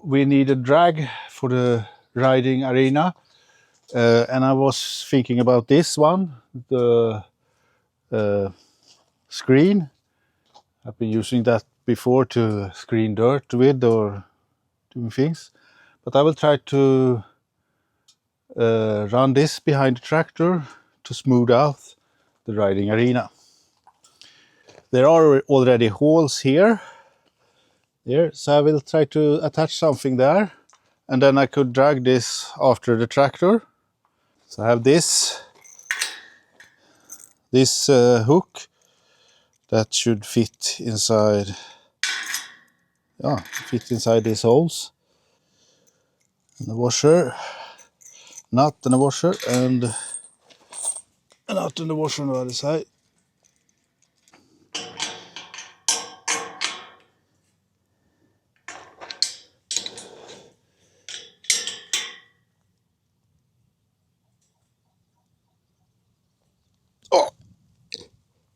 we need a drag for the riding arena, and I was thinking about this one, the screen. I've been using that before to screen dirt with or doing things, but I will try to run this behind the tractor to smooth out the riding arena. There are already holes here, so I will try to attach something there, and then I could drag this after the tractor. So I have this hook that should fit inside these holes, and the washer, nut and a washer, and a nut and a washer on the other side. Oh,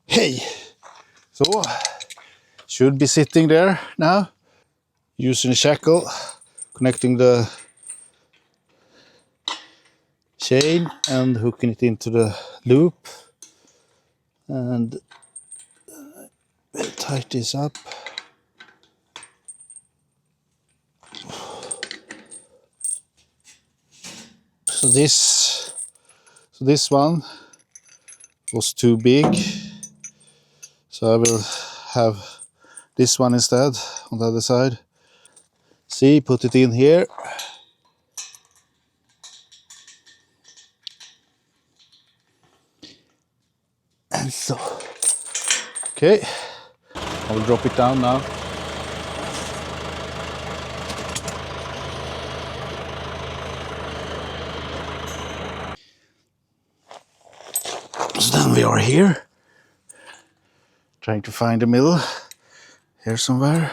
hey! So, should be sitting there now, using a shackle, connecting the chain and hooking it into the loop, and we'll tighten this up. So this one was too big, so I will have this one instead on the other side. See, put it in here. And so, okay, I will drop it down now. So then we are here, trying to find the middle, here somewhere.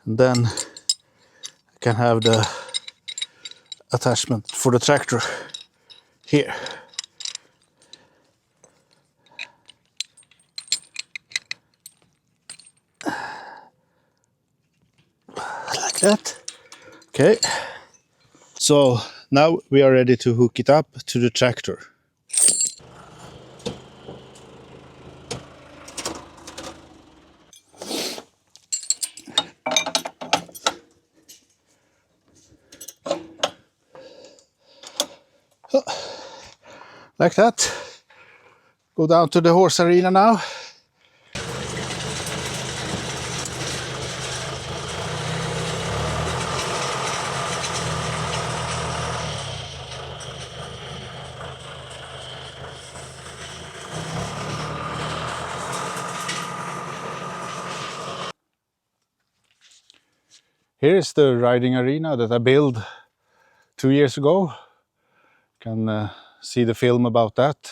And then I can have the attachment for the tractor here. Like that. Okay. So now we are ready to hook it up to the tractor. Like that. Go down to the horse arena now. Here is the riding arena that I built 2 years ago. You can see the film about that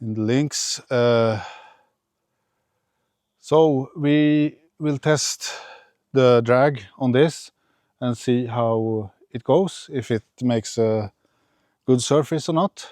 in the links. So we will test the drag on this and see how it goes, if it makes a good surface or not.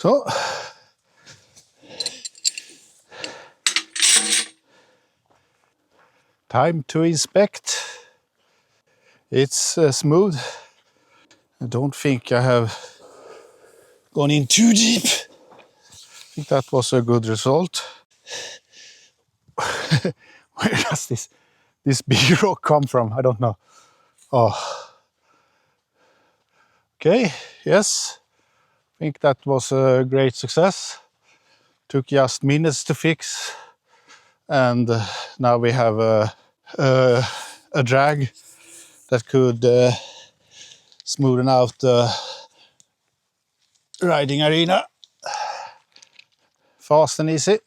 So time to inspect. It's smooth. I don't think I have gone in too deep. I think that was a good result. Where does this big rock come from? I don't know. Oh. Okay, yes. I think that was a great success. Took just minutes to fix. And now we have a drag that could smoothen out the riding arena fast and easy.